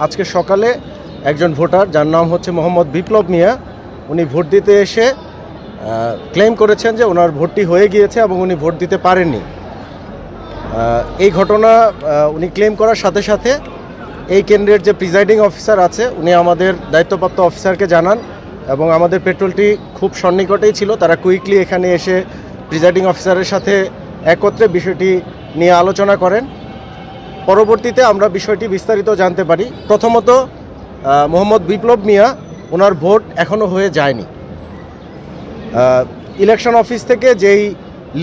আজকে সকালে একজন ভোটার যার নাম হচ্ছে মোহাম্মদ বিপ্লব মিয়া, উনি ভোট দিতে এসে ক্লেম করেছেন যে ওনার ভোটটি হয়ে গিয়েছে এবং উনি ভোট দিতে পারেননি। এই ঘটনা উনি ক্লেম করার সাথে সাথে এই কেন্দ্রের যে প্রিজাইডিং অফিসার আছে উনি আমাদের দায়িত্বপ্রাপ্ত অফিসারকে জানান এবং আমাদের পেট্রোলটি খুব সন্নিকটেই ছিল। তারা কুইকলি এখানে এসে প্রিজাইডিং অফিসারের সাথে একত্রে বিষয়টি নিয়ে আলোচনা করেন। পরবর্তীতে আমরা বিষয়টি বিস্তারিত জানতে পারি। প্রথমত মোহাম্মদ বিপ্লব মিয়া, ওনার ভোট এখনও হয়ে যায়নি। ইলেকশন অফিস থেকে যেই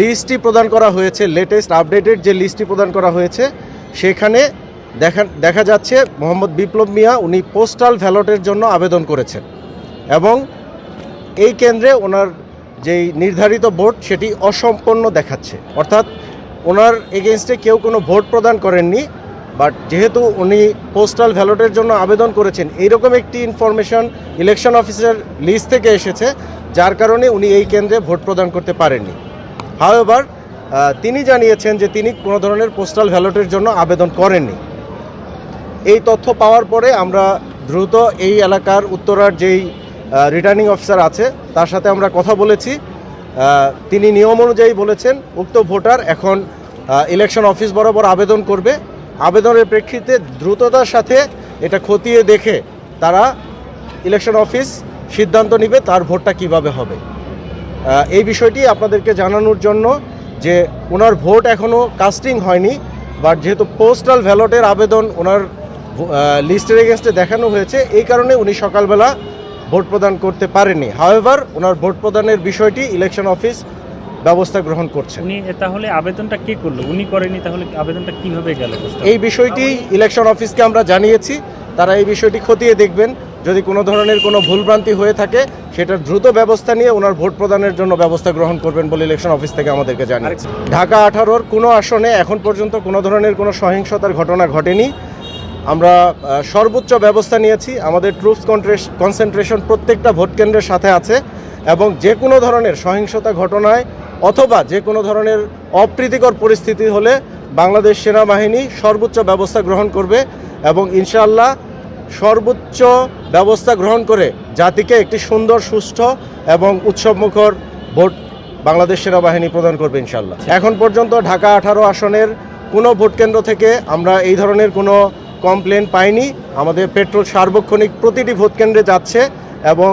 লিস্টটি প্রদান করা হয়েছে, লেটেস্ট আপডেটেড যে লিস্টটি প্রদান করা হয়েছে, সেখানে দেখা যাচ্ছে মোহাম্মদ বিপ্লব মিয়া উনি পোস্টাল ব্যালটের জন্য আবেদন করেছেন এবং এই কেন্দ্রে ওনার যেই নির্ধারিত ভোট সেটি অসম্পন্ন দেখাচ্ছে, অর্থাৎ ওনার এগেনস্টে কেউ কোনো ভোট প্রদান করেননি। বাট যেহেতু উনি পোস্টাল ব্যালটের জন্য আবেদন করেছেন, এইরকম একটি ইনফরমেশন ইলেকশন অফিসার লিস্ট থেকে এসেছে, যার কারণে উনি এই কেন্দ্রে ভোট প্রদান করতে পারেননি। হাওয়েভার তিনি জানিয়েছেন যে তিনি কোনো ধরনের পোস্টাল ব্যালটের জন্য আবেদন করেননি। এই তথ্য পাওয়ার পরে আমরা দ্রুত এই এলাকার উত্তরার যেই রিটার্নিং অফিসার আছে তার সাথে আমরা কথা বলেছি। তিনি নিয়ম অনুযায়ী বলেছেন উক্ত ভোটার এখন ইলেকশন অফিস বরাবর আবেদন করবে। আবেদনের প্রেক্ষিতে দ্রুততার সাথে এটা খতিয়ে দেখে তারা ইলেকশন অফিস সিদ্ধান্ত নেবে তার ভোটটা কিভাবে হবে। এই বিষয়টি আপনাদেরকে জানানোর জন্য যে ওনার ভোট এখনও কাস্টিং হয়নি, বাট যেহেতু পোস্টাল ব্যালটের আবেদন ওনার লিস্টের এগেনস্টে দেখানো হয়েছে, এই কারণে উনি সকালবেলা ভোট প্রদান করতে পারেননি। হাওয়েভার ওনার ভোট প্রদানের বিষয়টি ইলেকশন অফিস ব্যবস্থা গ্রহণ করছে। উনি তাহলে আবেদনটা কে করলো? উনি করেনি, তাহলে আবেদনটা কিভাবে গেল? এই বিষয়টি ইলেকশন অফিসকে আমরা জানিয়েছি, তারা এই বিষয়টি খতিয়ে দেখবেন। যদি কোনো ধরনের কোনো ভুলভ্রান্তি হয়ে থাকে সেটার দ্রুত ব্যবস্থা নিয়ে ওনার ভোট প্রদানের জন্য ব্যবস্থা গ্রহণ করবেন বলে ইলেকশন অফিস থেকে আমাদেরকে জানিয়েছে। ঢাকা 18-র কোনো আসনে এখন পর্যন্ত কোনো ধরনের কোনো সহিংসতার ঘটনা ঘটেনি। আমরা সর্বোচ্চ ব্যবস্থা নিয়েছি। আমাদের ট্রুপস কনসেন্ট্রেশন প্রত্যেকটা ভোট কেন্দ্রের সাথে আছে এবং যে কোনো ধরনের সহিংসতা ঘটনায় অথবা যে কোনো ধরনের অপ্রীতিকর পরিস্থিতি হলে বাংলাদেশ সেনাবাহিনী সর্বোচ্চ ব্যবস্থা গ্রহণ করবে এবং ইনশাআল্লাহ সর্বোচ্চ ব্যবস্থা গ্রহণ করে জাতিকে একটি সুন্দর, সুষ্ঠু এবং উৎসবমুখর ভোট বাংলাদেশ সেনাবাহিনী প্রদান করবে ইনশাআল্লাহ। এখন পর্যন্ত ঢাকা 18 আসনের কোনো ভোট কেন্দ্র থেকে আমরা এই ধরনের কোনো কমপ্লেন পাইনি। আমাদের পেট্রোল সার্বক্ষণিক প্রতিটি ভোট কেন্দ্রে যাচ্ছে এবং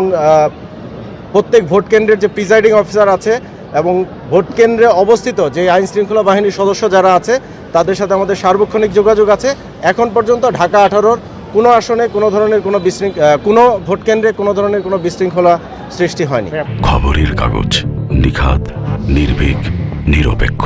প্রত্যেক ভোট কেন্দ্রের যে প্রিজাইডিং অফিসার আছে এবং ভোট কেন্দ্রে অবস্থিত যে আইনশৃঙ্খলা বাহিনীর সদস্য যারা আছে তাদের সাথে আমাদের সার্বক্ষণিক যোগাযোগ আছে। এখন পর্যন্ত ঢাকা 18-র কোনো আসনে কোনো ধরনের কোনো ভোট কেন্দ্রে কোনো ধরনের কোনো বিশৃঙ্খলা সৃষ্টি হয়নি। খবরের কাগজ, নিখাত, নির্ভীক, নিরপেক্ষ।